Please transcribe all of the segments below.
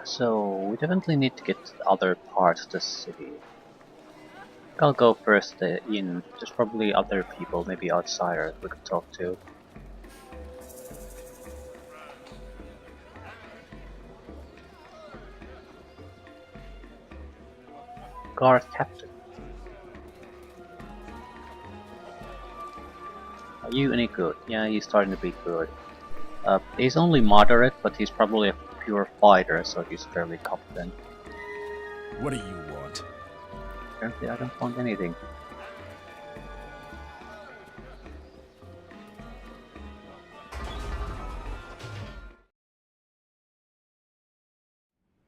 So, we definitely need to get to the other part of the city. I'll go first in. There's probably other people, maybe outsiders we could talk to. Guard captain. Are you any good? Yeah, he's starting to be good. He's only moderate, but he's probably a pure fighter, so he's fairly competent. What do you want? Apparently I don't want anything.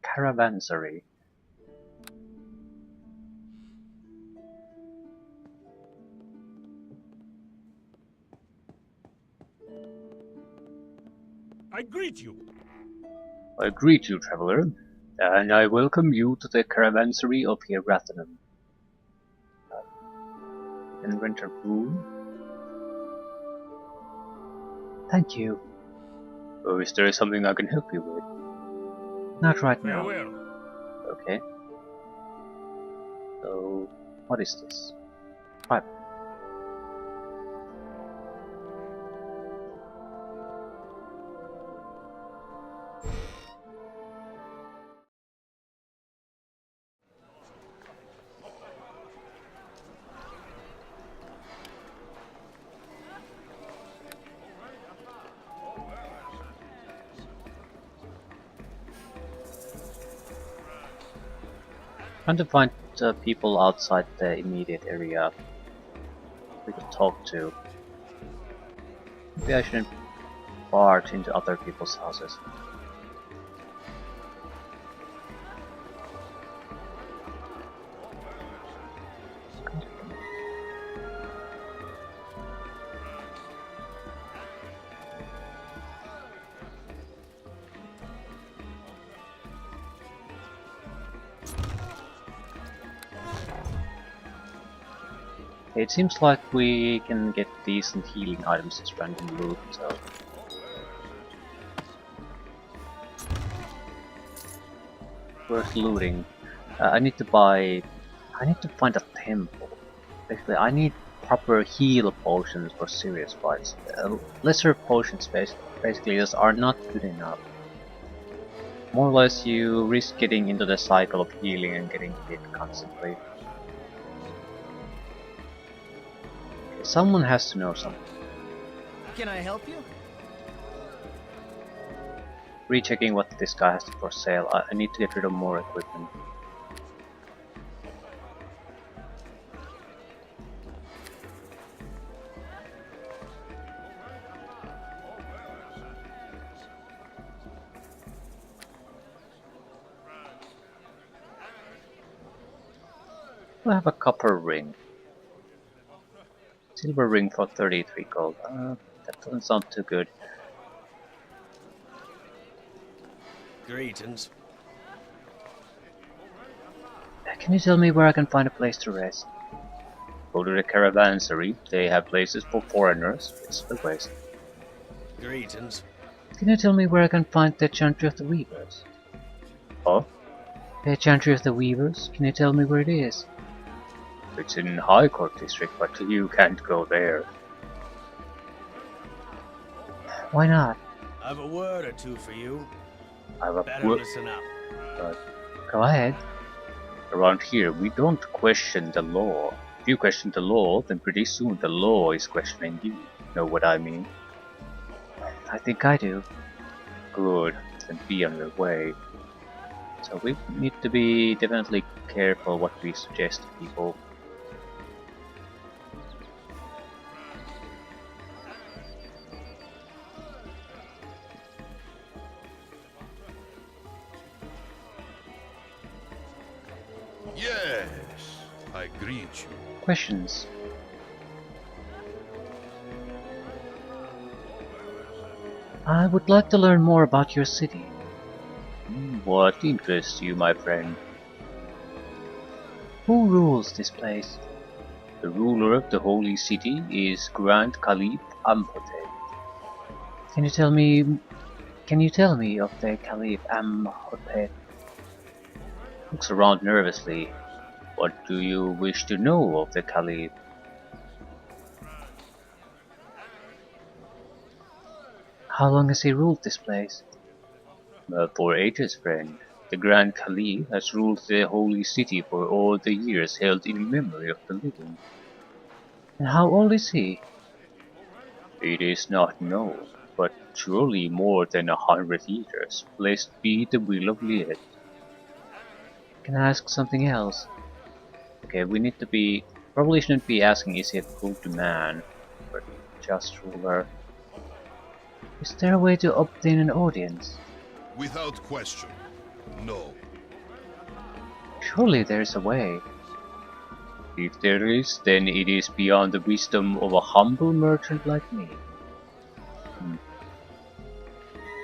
Caravansary. I greet you. I greet you, traveler, and I welcome you to the Caravansary of Hirathanum. And renter room. Thank you. Oh, is there something I can help you with? Not right now. Farewell. Okay. So, what is this? Private. Trying to find people outside the immediate area we could talk to. Maybe I shouldn't barge into other people's houses. It seems like we can get decent healing items as random loot, so... Worth looting. I need to find a temple. Basically, I need proper heal potions for serious fights. Lesser potions basically just are not good enough. More or less you risk getting into the cycle of healing and getting hit constantly. Someone has to know something. Can I help you? Rechecking what this guy has for sale. I need to get rid of more equipment. I have a copper ring. Silver ring for 33 gold. That doesn't sound too good. Greetings. Can you tell me where I can find a place to rest? Go to the Caravansary. They have places for foreigners. It's the waste. Greetings. Can you tell me where I can find the Chantry of the Weavers? Oh? The Chantry of the Weavers? Can you tell me where it is? It's in High Court District, but you can't go there. Why not? I have a word or two for you. I have a Better listen up. Go ahead. Around here, we don't question the law. If you question the law, then pretty soon the law is questioning you. Know what I mean? I think I do. Good. Then be on your way. So we need to be definitely careful what we suggest to people. Yes, I greet you. Questions? I would like to learn more about your city. What interests you, my friend? Who rules this place? The ruler of the holy city is Grand Caliph Amhotep. Can you tell me Can you tell me of the Caliph Amhotep? Looks around nervously. What do you wish to know of the Caliph? How long has he ruled this place? For ages, friend. The Grand Caliph has ruled the holy city for all the years held in memory of the living. And how old is he? It is not known, but surely more than 100 years. Blessed be the will of Liet. Can I ask something else? Okay, we need to be... Probably shouldn't be asking is he a good man, but just ruler. Is there a way to obtain an audience? Without question. No. Surely there is a way. If there is, then it is beyond the wisdom of a humble merchant like me.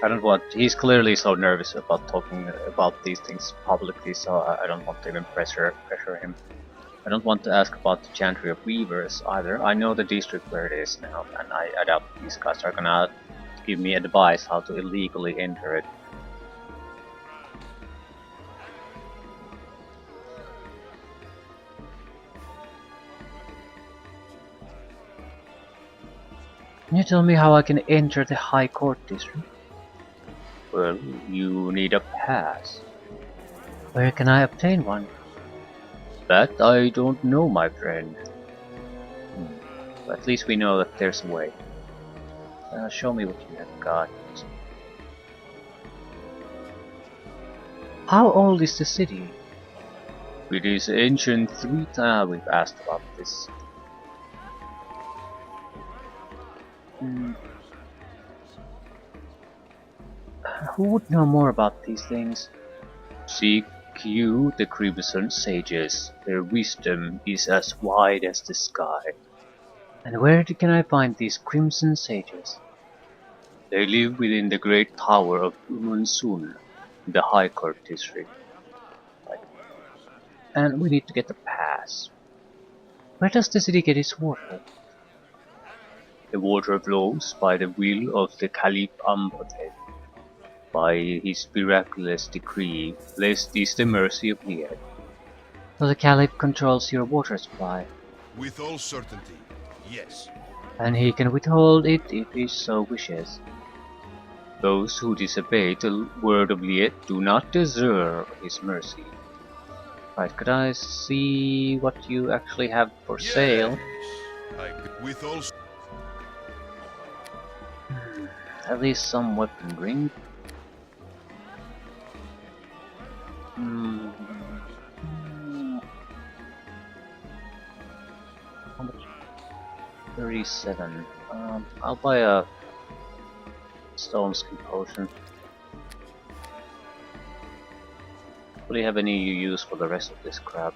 I don't want... He's clearly so nervous about talking about these things publicly, so I don't want to even pressure him. I don't want to ask about the Chantry of Weavers either. I know the district where it is now, and I doubt these guys are gonna give me advice how to illegally enter it. Can you tell me how I can enter the High Court district? Well, you need a pass. Where can I obtain one? That I don't know, my friend. But at least we know that there's a way. Show me what you have got. How old is the city? It is ancient 3 times. We've asked about this. Who would know more about these things? Seek you the Crimson Sages. Their wisdom is as wide as the sky. And where can I find these Crimson Sages? They live within the great tower of Umunsun, in the High Court district. Right. And we need to get the pass. Where does the city get its water? The water flows by the will of the Caliph Amhotep. By his miraculous decree, blessed is the mercy of Liet. So the Caliph controls your water supply. With all certainty, yes. And he can withhold it if he so wishes. Those who disobey the word of Liet do not deserve his mercy. Right, could I see what you actually have for sale? With all... At least some weaponry. How much? 37. I'll buy a stone skin potion. Do you have any use for the rest of this crap?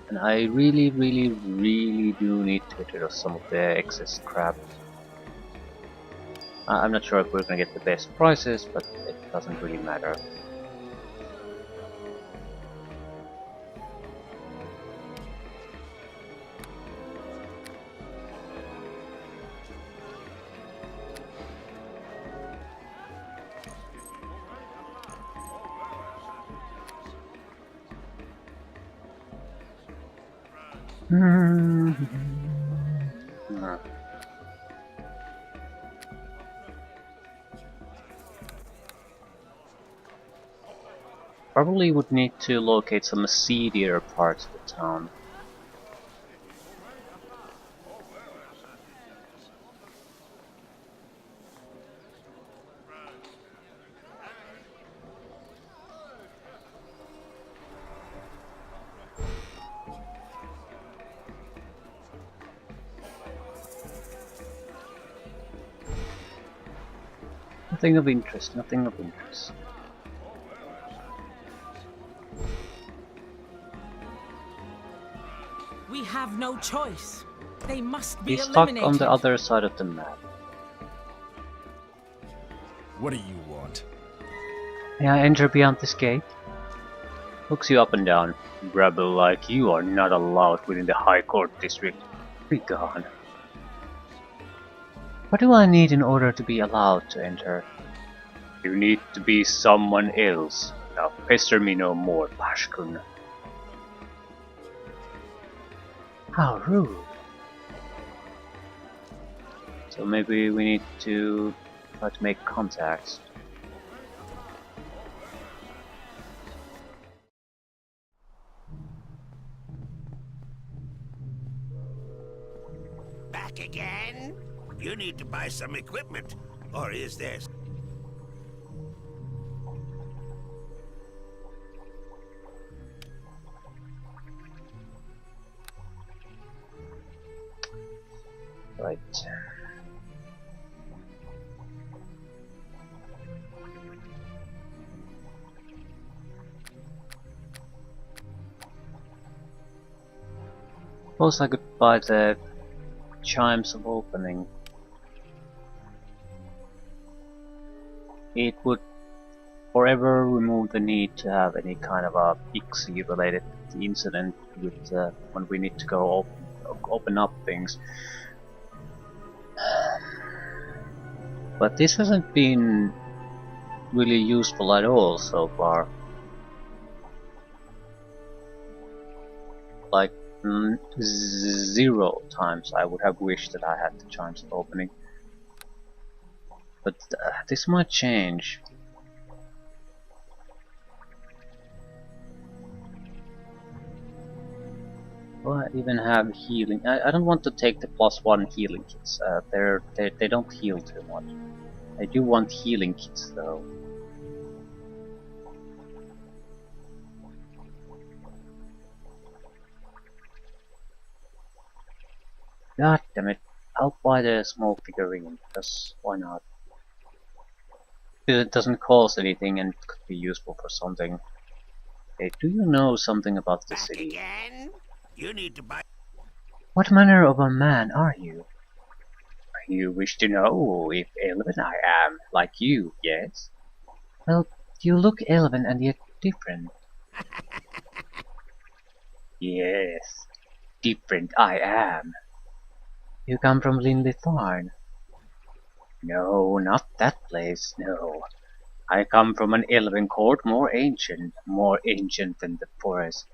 And I really do need to get rid of some of the excess crap. I'm not sure if we're gonna get the best prices, but it doesn't really matter. Probably would need to locate some seedier parts of the town. Nothing of interest, nothing of interest. We have no choice. They must be He's stuck eliminated. on the other side of the map. What do you want? May I enter beyond this gate? Looks you up and down. Rebel like you are not allowed within the High Court district. Be gone. What do I need in order to be allowed to enter? You need to be someone else. Now pester me no more, Pashkun. How rude. So maybe we need to try to make contacts. Back again? You need to buy some equipment. Or is there... Right. Suppose I could buy the chimes of opening. It would forever remove the need to have any kind of a pixie related incident with when we need to go open up things. But this hasn't been really useful at all so far. Like 0 times I would have wished that I had the chimes of opening. But this might change. Do I even have healing? I don't want to take the +1 healing kits. They don't heal too much. I do want healing kits though. God damn it! I'll buy the small figurine because why not? It doesn't cost anything and it could be useful for something. Hey, do you know something about the Back city? again? You need to buy... What manner of a man are you? You wish to know if elven I am, like you, yes? Well, you look elven and yet different. Yes, different I am. You come from Linlithorn? No, not that place, no. I come from an elven court more ancient than the forest.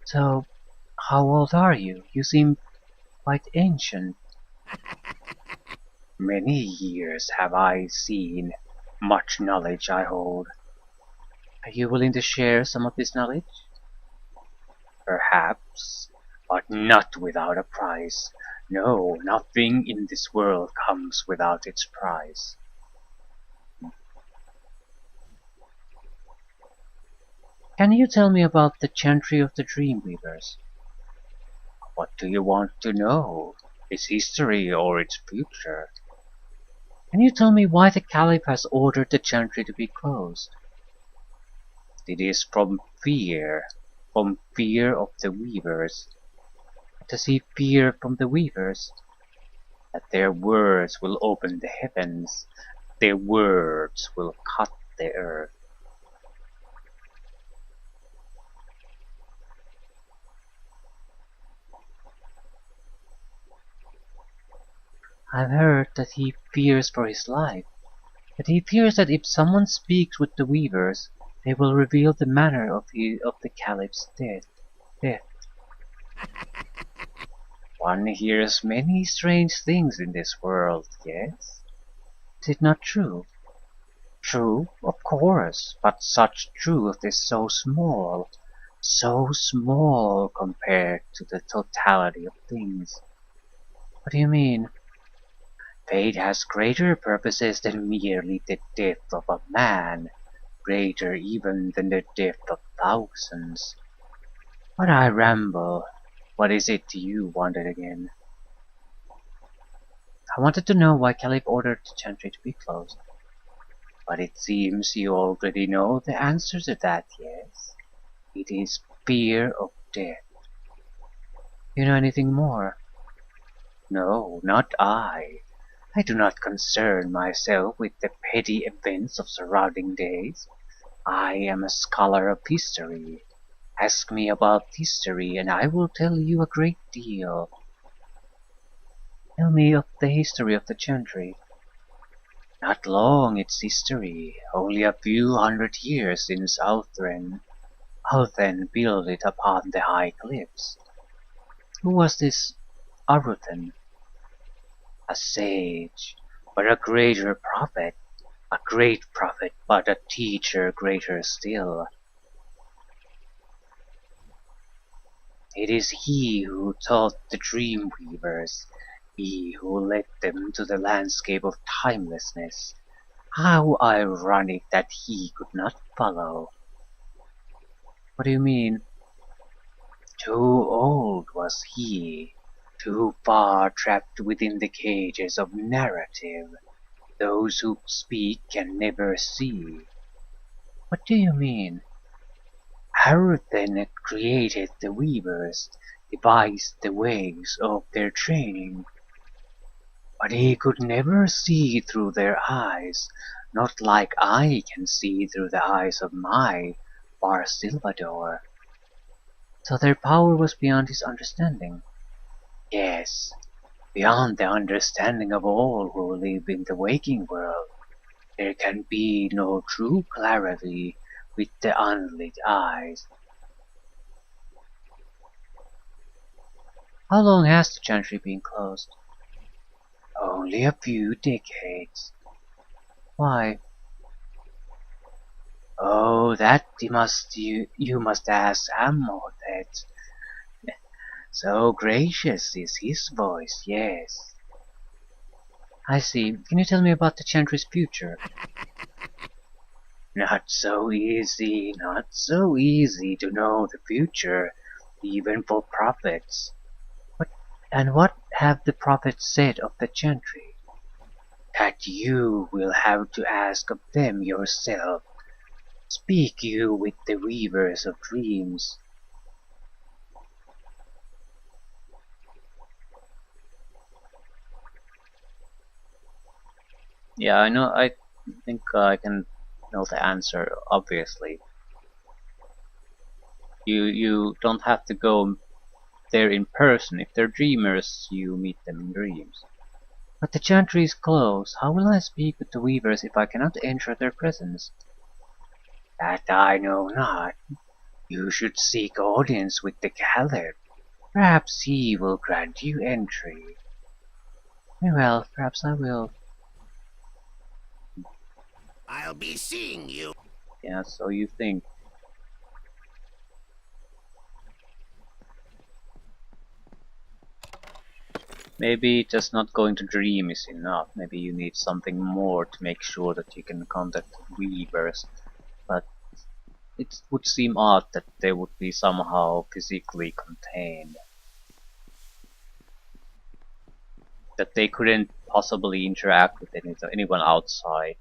So, how old are you? You seem quite ancient. Many years have I seen, much knowledge I hold. Are you willing to share some of this knowledge? Perhaps, but not without a price. No, nothing in this world comes without its price. Can you tell me about the Chantry of the Dreamweavers? What do you want to know? Its history or its future? Can you tell me why the Caliph has ordered the Chantry to be closed? It is from fear of the Weavers. Does he fear from the Weavers? That their words will open the heavens, their words will cut the earth. I've heard that he fears for his life, that he fears that if someone speaks with the Weavers, they will reveal the manner of the Caliph's death. One hears many strange things in this world, yes? Is it not true? True, of course, but such truth is so small compared to the totality of things. What do you mean? Fate has greater purposes than merely the death of a man, greater even than the death of thousands. But I ramble. What is it you wanted again? I wanted to know why Caliph ordered the Chantry to be closed. But it seems you already know the answer to that, yes? It is fear of death. You know anything more? No, not I. I do not concern myself with the petty events of surrounding days. I am a scholar of history. Ask me about history and I will tell you a great deal. Tell me of the history of the Chantry. Not long its history, only a few hundred years since Authen built it upon the high cliffs. Who was this Aruthen? A sage, but a greater prophet. A great prophet, but a teacher greater still. It is he who taught the dream weavers, he who led them to the landscape of timelessness. How ironic that he could not follow. What do you mean? Too old was he, too far trapped within the cages of narrative. Those who speak can never see. What do you mean? Haruthen created the weavers, devised the ways of their training. But he could never see through their eyes, not like I can see through the eyes of my Bar Silvador. So their power was beyond his understanding. Yes, beyond the understanding of all who live in the waking world. There can be no true clarity with the unlit eyes. How long has the Chantry been closed? Only a few decades. Why? Oh, that you must ask Amortet. So gracious is his voice, yes. I see. Can you tell me about the Chantry's future? Not so easy to know the future, even for prophets. What have the prophets said of the Chantry? That you will have to ask of them yourself. Speak you with the weavers of dreams. Yeah, I know. I think I can know the answer. Obviously, you don't have to go there in person. If they're dreamers, you meet them in dreams. But the Chantry is closed. How will I speak with the weavers if I cannot enter their presence? That I know not. You should seek audience with the Gallard. Perhaps he will grant you entry. Very well, perhaps I will. I'll be seeing you. Yeah, so you think. Maybe just not going to dream is enough. Maybe you need something more to make sure that you can contact weavers. But it would seem odd that they would be somehow physically contained. That they couldn't possibly interact with anyone outside.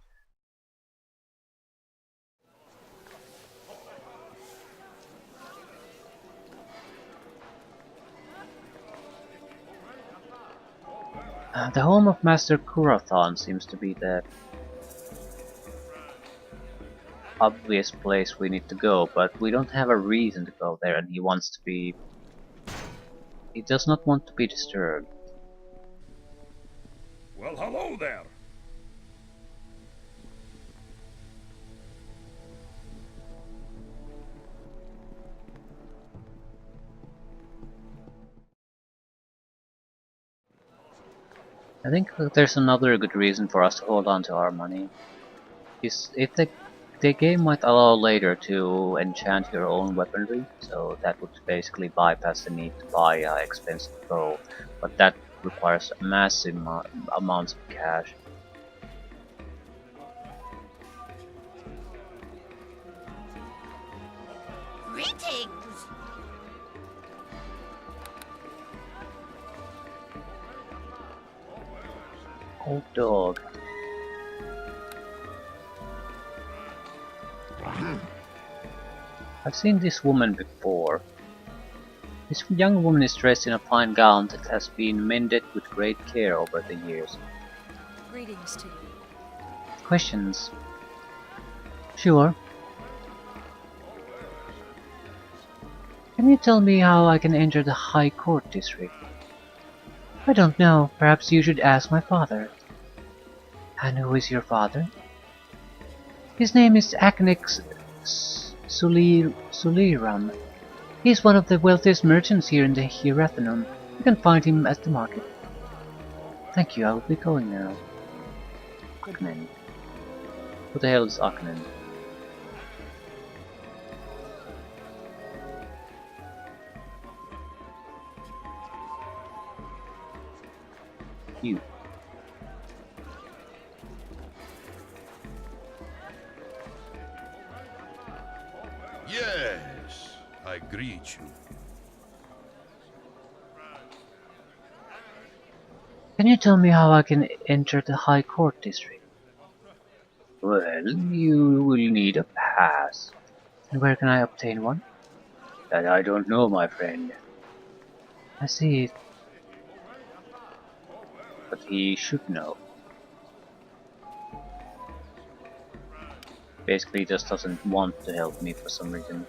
The home of Master Kurathon seems to be the obvious place we need to go, but we don't have a reason to go there, and he wants to be... He does not want to be disturbed. Well, hello there. I think there's another good reason for us to hold on to our money. Is if the game might allow later to enchant your own weaponry, so that would basically bypass the need to buy an expensive bow, but that requires massive amounts of cash. Greetings! Old dog. I've seen this woman before. This young woman is dressed in a fine gown that has been mended with great care over the years. Greetings to you. Questions? Sure. Can you tell me how I can enter the High Court district? I don't know. Perhaps you should ask my father. And who is your father? His name is Aknex Suliram. He's one of the wealthiest merchants here in the Hierathanum. You can find him at the market. Thank you, I will be going now. Aknen. Who the hell is Aknen? You. Yes, I greet you. Can you tell me how I can enter the High Court district? Well, you will need a pass. And where can I obtain one? That I don't know, my friend. I see. But he should know. Basically, he just doesn't want to help me for some reason.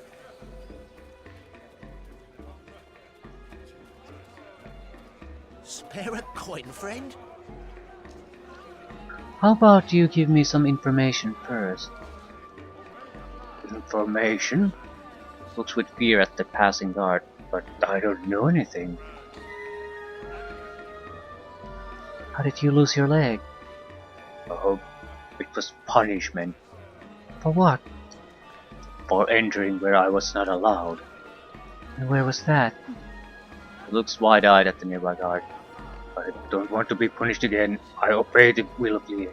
Spare a coin, friend? How about you give me some information first? Information? Looks with fear at the passing guard, but I don't know anything. How did you lose your leg? Oh, it was punishment. For what? For entering where I was not allowed. And where was that? He looks wide-eyed at the nearby guard. I don't want to be punished again. I obey the will of the...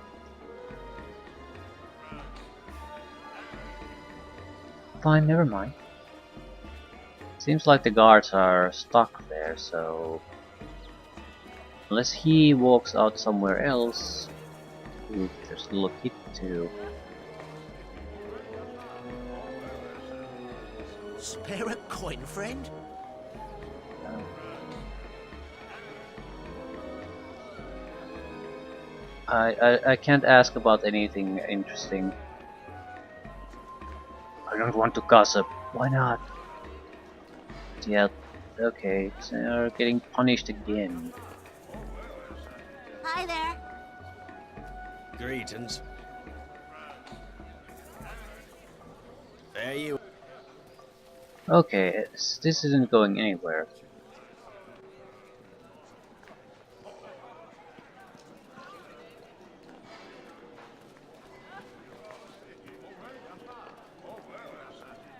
Fine, never mind. Seems like the guards are stuck there, so... Unless he walks out somewhere else... Ooh, there's a little kid too. Spare a coin, friend? I can't ask about anything interesting. I don't want to gossip. Why not? Yeah, okay, so you're getting punished again. Hi there. Greetings. There you. Okay, this isn't going anywhere.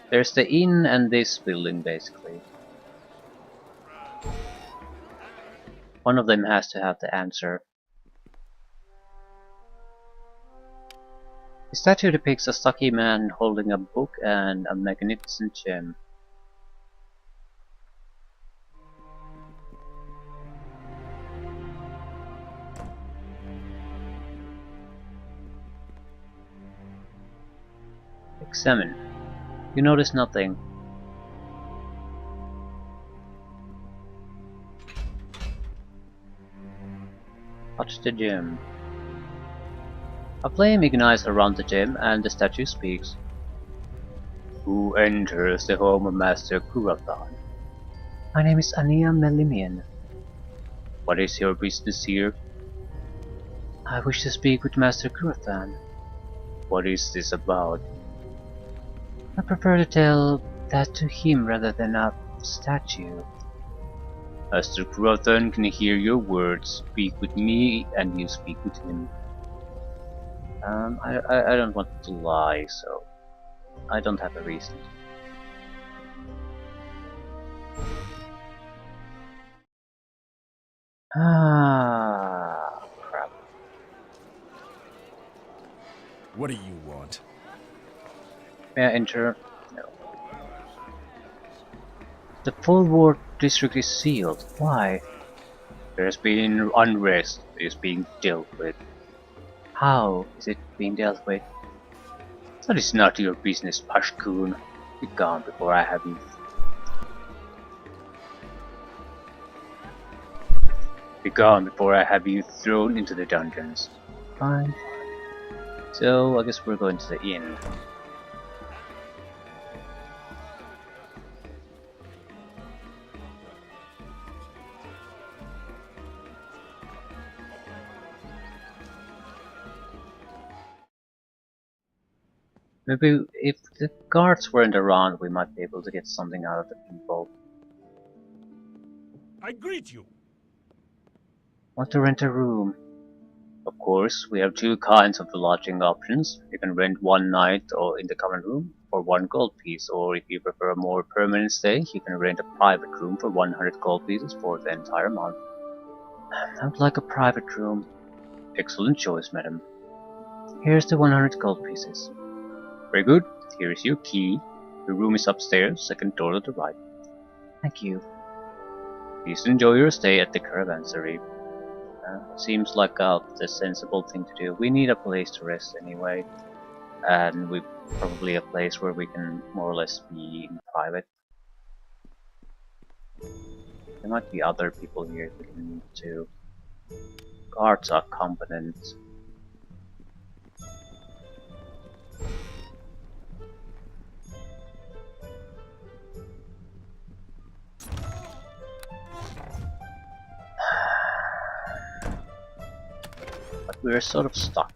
There's the inn and this building, basically. One of them has to have the answer. The statue depicts a stocky man holding a book and a magnificent gem. Examine. You notice nothing. Touch the gem. A flame ignites around the gem and the statue speaks. Who enters the home of Master Kurathan? My name is Ania Melimian. What is your business here? I wish to speak with Master Kurathan. What is this about? I prefer to tell that to him rather than a statue. Master Kurathan can hear your words. Speak with me and you speak with him. I don't want to lie, so I don't have a reason. Ah, crap. What do you want? May I enter? No. The full ward district is sealed. Why? There's been unrest. It is being dealt with. How is it being dealt with? That is not your business, Pashkun. Be gone before I have you. Be gone before I have you thrown into the dungeons. Fine. So I guess we're going to the inn. Maybe if the guards weren't around, we might be able to get something out of the people. I greet you. Want to rent a room? Of course, we have two kinds of lodging options. You can rent one night or in the common room for 1 gold piece, or if you prefer a more permanent stay, you can rent a private room for 100 gold pieces for the entire month. I would like a private room. Excellent choice, madam. Here's the 100 gold pieces. Very good. Here is your key. Your room is upstairs, second door to the right. Thank you. Please enjoy your stay at the caravanserai. Seems like the sensible thing to do. We need a place to rest anyway, and we probably a place where we can more or less be in private. There might be other people here we can meet too. Guards are competent. But we're sort of stuck.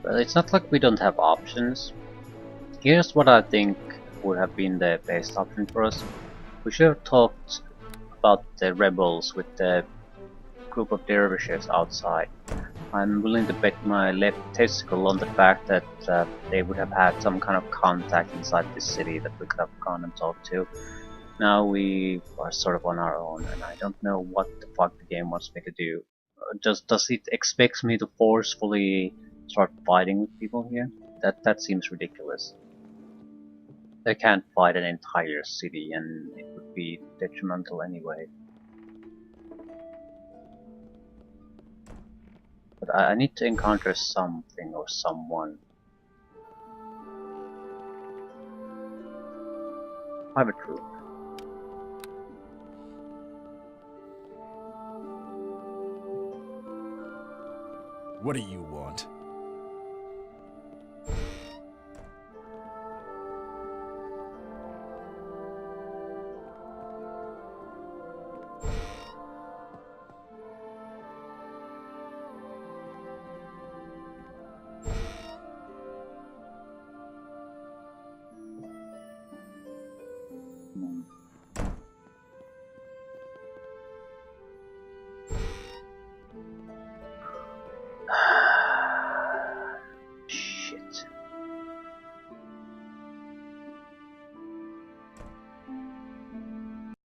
Well, it's not like we don't have options. Here's what I think would have been the best option for us. We should have talked about the rebels with the group of dervishes outside. I'm willing to bet my left testicle on the fact that they would have had some kind of contact inside this city that we could have gone and talked to. Now we are sort of on our own, and I don't know what the fuck the game wants me to do. Does it expect me to forcefully start fighting with people here? That seems ridiculous. They can't fight an entire city, and it would be detrimental anyway. But I need to encounter something or someone. Private room. What do you want? Hmm.